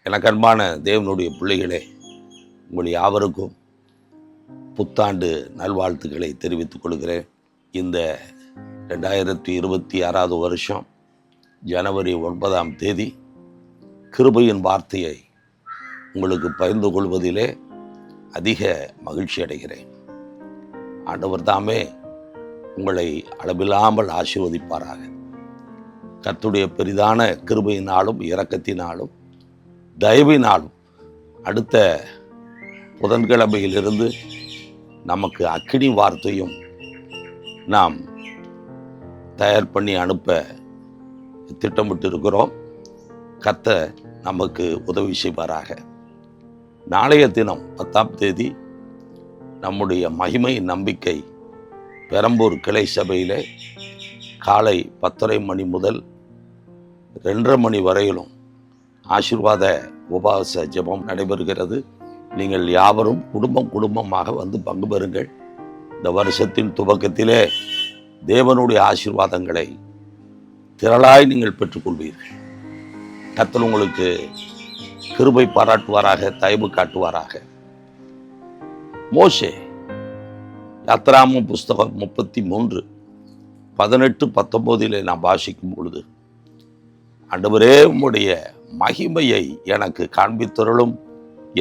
எனக்கு அன்பான தேவனுடைய பிள்ளைகளே, உங்கள் யாவருக்கும் புத்தாண்டு நல்வாழ்த்துக்களை தெரிவித்துக் கொள்கிறேன். இந்த 2026 வருஷம் ஜனவரி 9 கிருபையின் வார்த்தையை உங்களுக்கு பகிர்ந்து கொள்வதிலே அதிக மகிழ்ச்சி அடைகிறேன். ஆண்டவர் தாமே உங்களை அளவில்லாமல் ஆசீர்வதிப்பாராக. கர்த்தருடைய பெரிதான கிருபையினாலும் இரக்கத்தினாலும் தயவினாலும் அடுத்த புதன்கிழமையிலிருந்து நமக்கு அக்கினி வார்த்தையும் நாம் தயார் பண்ணி அனுப்ப திட்டமிட்டு இருக்கிறோம். கர்த்தர் நமக்கு உதவி செய்வாராக. நாளைய தினம் 10 நம்முடைய மகிமை நம்பிக்கை பெரம்பூர் கிளை சபையிலே காலை 10:30 மணி முதல் 2:30 மணி வரையிலும் ஆசீர்வாத உபவாச ஜெபம் நடைபெறுகிறது. நீங்கள் யாவரும் குடும்பமாக வந்து பங்கு பெறுங்கள். இந்த வருஷத்தின் துவக்கத்திலே தேவனுடைய ஆசீர்வாதங்களை திரளாய் நீங்கள் பெற்றுக்கொள்வீர்கள். கர்த்தர் உங்களுக்கு கிருபை பாராட்டுவாராக, தயவு காட்டுவாராக. மோசே யாத்திராகமம் புஸ்தகம் 33 18, 19 நாம் வாசிக்கும் பொழுது, ஆண்டவரே உம்முடைய மகிமையை எனக்கு காண்பித்தருளும்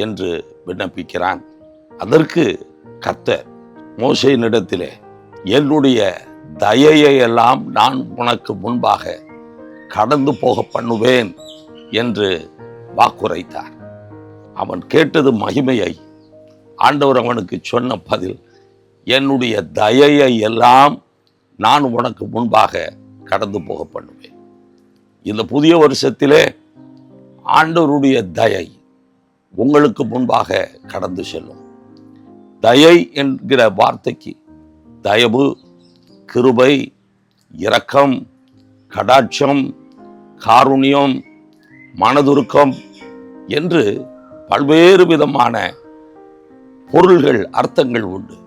என்று விண்ணப்பிக்கிறான். அதற்கு கர்த்தர் மோசேயினிடத்திலே, என்னுடைய தயையை எல்லாம் நான் உனக்கு முன்பாக கடந்து போக பண்ணுவேன் என்று வாக்குரைத்தார். அவன் கேட்டது மகிமையை. ஆண்டவர் அவனுக்கு சொன்ன பதில், என்னுடைய தயையை எல்லாம் நான் உனக்கு முன்பாக கடந்து போக பண்ணுவேன். இந்த புதிய வருஷத்திலே ஆண்டவருடைய தயை உங்களுக்கு முன்பாக கடந்து செல்லும். தயை என்கிற வார்த்தைக்கு தயவு, கிருபை, இரக்கம், கடாட்சம், காருண்யம், மனதுருக்கம் என்று பல்வேறு விதமான பொருள்கள், அர்த்தங்கள் உண்டு.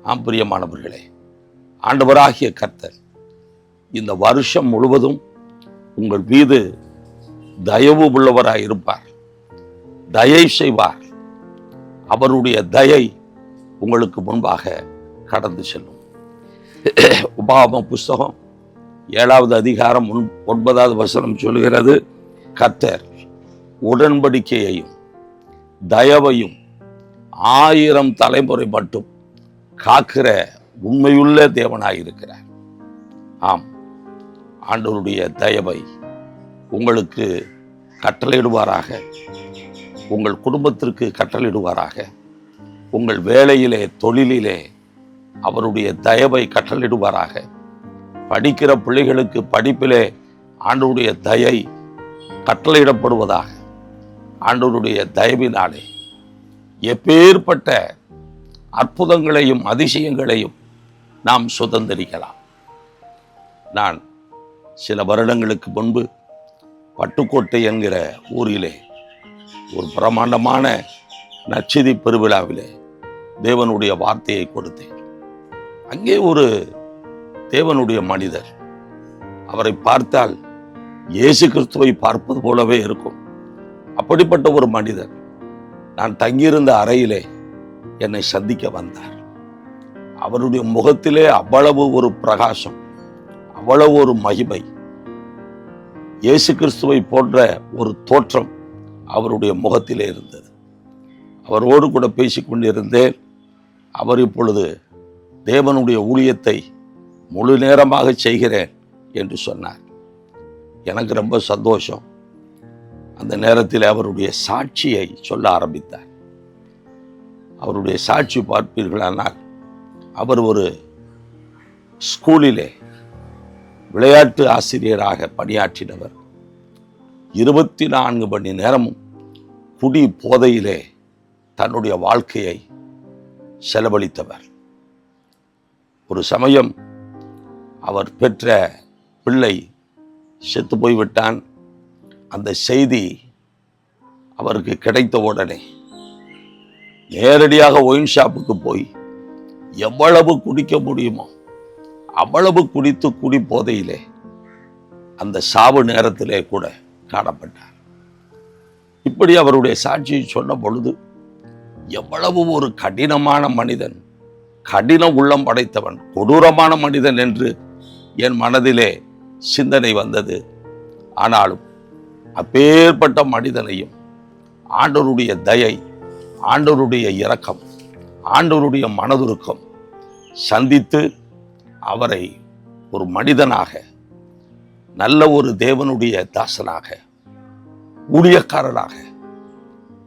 ஆம் பிரியமானவர்களே, ஆண்டவராகிய கர்த்தர் இந்த வருஷம் முழுவதும் உங்கள் மீது தயவு உள்ளவராய் இருப்பார், தயை செய்வார். அவருடைய தயை உங்களுக்கு முன்பாக கடந்து செல்லும். உபாகமம் புஸ்தகம் 7வது அதிகாரம் 9வது வசனம் சொல்கிறது, கர்த்தர் உடன்படிக்கையையும் தயவையும் 1000 தலைமுறை மட்டும் காக்கிற உண்மையுள்ள தேவனாயிருக்கிறார். ஆம், ஆண்டவருடைய தயவை உங்களுக்கு கட்டளையிடுவாராக, உங்கள் குடும்பத்திற்கு கட்டளையிடுவாராக, உங்கள் வேலையிலே, தொழிலிலே அவருடைய தயவை கட்டளையிடுவாராக. படிக்கிற பிள்ளைகளுக்கு படிப்பிலே ஆண்டவருடைய தயை கட்டளையிடப்படுவதாக. ஆண்டவருடைய தயவினாலே எப்பேற்பட்ட அற்புதங்களையும் அதிசயங்களையும் நாம் சுதந்திரிக்கலாம். நான் சில வருடங்களுக்கு முன்பு பட்டுக்கோட்டை என்கிற ஊரிலே ஒரு பிரமாண்டமான நற்செய்தி பெருவிழாவிலே தேவனுடைய வார்த்தையை கொடுத்தேன். அங்கே ஒரு தேவனுடைய மனிதர், அவரை பார்த்தால் இயேசு கிறிஸ்துவை பார்ப்பது போலவே இருக்கும். அப்படிப்பட்ட ஒரு மனிதர் நான் தங்கியிருந்த அறையிலே என்னை சந்திக்க வந்தார். அவருடைய முகத்திலே அவ்வளவு ஒரு பிரகாசம், அவ்வளவு ஒரு மகிமை, இயேசு கிறிஸ்துவை போன்ற ஒரு தோற்றம் அவருடைய முகத்திலே இருந்தது. அவரோடு கூட பேசிக்கொண்டிருந்தேன். அவர் இப்பொழுது தேவனுடைய ஊழியத்தை முழு நேரமாக செய்கிறேன் என்று சொன்னார். எனக்கு ரொம்ப சந்தோஷம். அந்த நேரத்தில் அவருடைய சாட்சியை சொல்ல ஆரம்பித்தார். அவருடைய சாட்சி பார்ப்பீர்களானால், அவர் ஒரு ஸ்கூலிலே விளையாட்டு ஆசிரியராக பணியாற்றினவர். 24 மணி நேரமும் குடி போதையிலே தன்னுடைய வாழ்க்கையை செலவழித்தவர். ஒரு சமயம் அவர் பெற்ற பிள்ளை செத்து போய்விட்டான். அந்த செய்தி அவருக்கு கிடைத்த உடனே நேரடியாக ஒயின் ஷாப்புக்கு போய் எவ்வளவு குடிக்க முடியுமோ அவ்வளவு குடித்து குடி போதையிலே அந்த சாவு நேரத்திலே கூட காணப்பட்டார். இப்படி அவருடைய சாட்சியை சொன்ன பொழுது, எவ்வளவு ஒரு கடினமான மனிதன், கடின உள்ளம் படைத்தவன், கொடூரமான மனிதன் என்று என் மனதிலே சிந்தனை வந்தது. ஆனாலும் அப்பேற்பட்ட மனிதனையும் ஆண்டவருடைய தயை, ஆண்டவருடைய இரக்கம், ஆண்டவருடைய மனதுருக்கம் சந்தித்து அவரை ஒரு மனிதனாக, நல்ல ஒரு தேவனுடைய தாசனாக, ஊழியக்காரனாக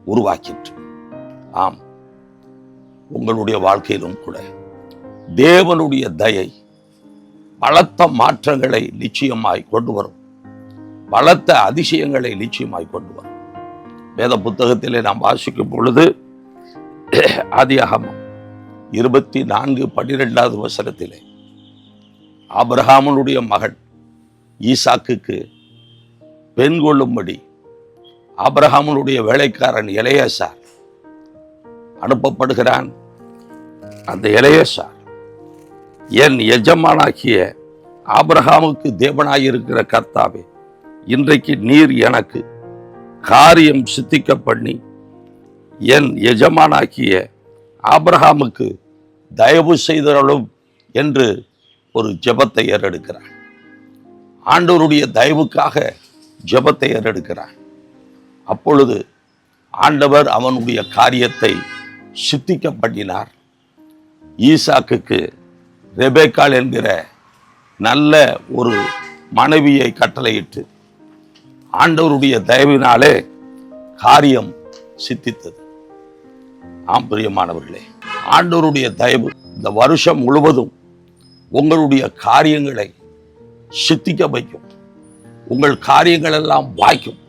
உருவாக்கிற்று. ஆம், உங்களுடைய வாழ்க்கையிலும் கூட தேவனுடைய தயை பலத்த மாற்றங்களை நிச்சயமாய் கொண்டு வரும், பலத்த அதிசயங்களை நிச்சயமாய் கொண்டு வரும். வேத புத்தகத்திலே நாம் வாசிக்கும் பொழுது ஆதியாகமம் 24:12 ஆபிரகாமுடைய மகன் ஈசாக்குக்கு பெண் கொள்ளும்படி ஆபிரகாமுடைய வேலைக்காரன் எலெயாசார் அனுப்பப்படுகிறான். அந்த எலெயாசார், என் எஜமானாகிய ஆபிரகாமுக்கு தேவனாயிருக்கிற கர்த்தாவே, இன்றைக்கு நீர் எனக்கு காரியம் சித்திக்க பண்ணி என் எஜமானாகிய ஆபிரகாமுக்கு தயவு செய்தருளும் என்று ஒரு ஜெபத்தை ஏறெடுக்கிறார். ஆண்டவருடைய தயவுக்காக ஜெபத்தை ஏறெடுக்கிறார். அப்பொழுது ஆண்டவர் அவனுடைய காரியத்தை சித்திக்க பண்ணினார். ஈசாக்குக்கு ரெபேக்காள் என்கிற நல்ல ஒரு மனைவியை கட்டளையிட்டு ஆண்டவருடைய தயவினாலே காரியம் சித்தித்தது. ஆம் பிரியமானவர்களே, ஆண்டவருடைய தயவு இந்த வருஷம் முழுவதும் உங்களுடைய காரியங்களை சித்திக்க வைக்கும். உங்கள் காரியங்கள் எல்லாம் வாய்க்கும்.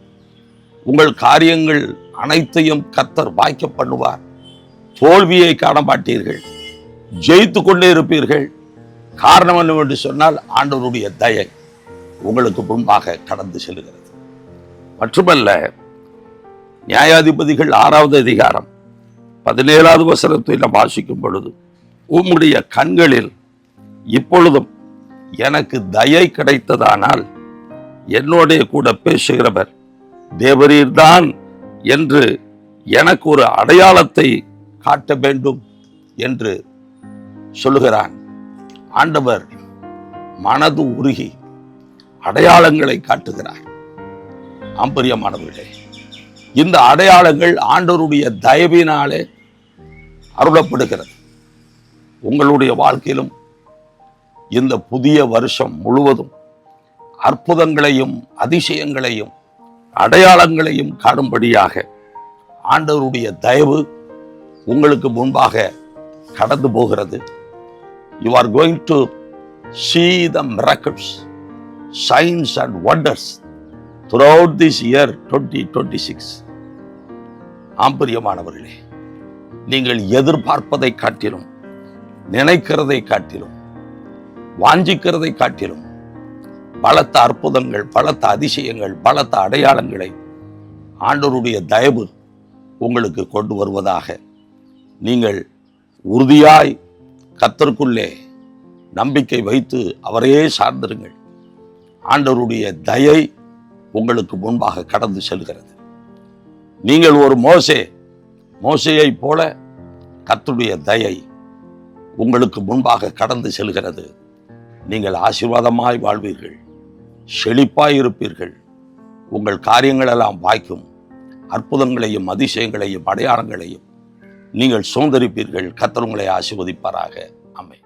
உங்கள் காரியங்கள் அனைத்தையும் கர்த்தர் வாய்க்க பண்ணுவார். தோல்வியை காண மாட்டீர்கள், ஜெயித்து கொண்டே இருப்பீர்கள். காரணம் என்னவென்று சொன்னால் ஆண்டவருடைய தயை உங்களுக்கு முன்பாக கடந்து செல்கிறது. மட்டுமல்ல, நியாயாதிபதிகள் 6வது அதிகாரம் 17வது வசனத்தில் வாசிக்கும் பொழுது, உம்முடைய கண்களில் இப்பொழுதும் எனக்கு தயை கிடைத்ததானால் என்னோட கூட பேசுகிறவர் தேவரீர்தான் என்று எனக்கு ஒரு அடையாளத்தை காட்ட வேண்டும் என்று சொல்லுகிறான். ஆண்டவர் மனது உருகி அடையாளங்களை காட்டுகிறார். ஆம்பரியமானவர்களே, இந்த அடையாளங்கள் ஆண்டவருடைய தயவினாலே அருளப்படுகிறது. உங்களுடைய வாழ்க்கையிலும் இந்த புதிய வருஷம் முழுவதும் அற்புதங்களையும் அதிசயங்களையும் அடையாளங்களையும் காணும்படியாக ஆண்டவருடைய தயவு உங்களுக்கு முன்பாக கடந்து போகிறது. You are going to see the miracles, signs and wonders throughout this year 2026. ஆம்பரியமானவர்களே, நீங்கள் எதிர்பார்ப்பதை காட்டிலும், நினைக்கிறதை காட்டிலும், வாஞ்சிக்கிறதை காட்டிலும் பலத்த அற்புதங்கள், பலத்த அதிசயங்கள், பலத்த அடையாளங்களை ஆண்டவருடைய தயவு உங்களுக்கு கொண்டு வருவதாக நீங்கள் உறுதியாய் கர்த்தருக்குள்ளே நம்பிக்கை வைத்து அவரையே சார்ந்திருங்கள். ஆண்டவருடைய தயை உங்களுக்கு முன்பாக கடந்து செல்கிறது. நீங்கள் ஒரு மோசேயை போல கர்த்தருடைய தயை உங்களுக்கு முன்பாக கடந்து செல்கிறது. நீங்கள் ஆசீர்வாதமாய் வாழ்வீர்கள், செழிப்பாய் இருப்பீர்கள். உங்கள் காரியங்கள் எல்லாம் வாய்க்கும். அற்புதங்களையும் அதிசயங்களையும் அடையாளங்களையும் நீங்கள் சுதந்தரிப்பீர்கள். கர்த்தர் உங்களை ஆசீர்வதிப்பாராக. ஆமென்.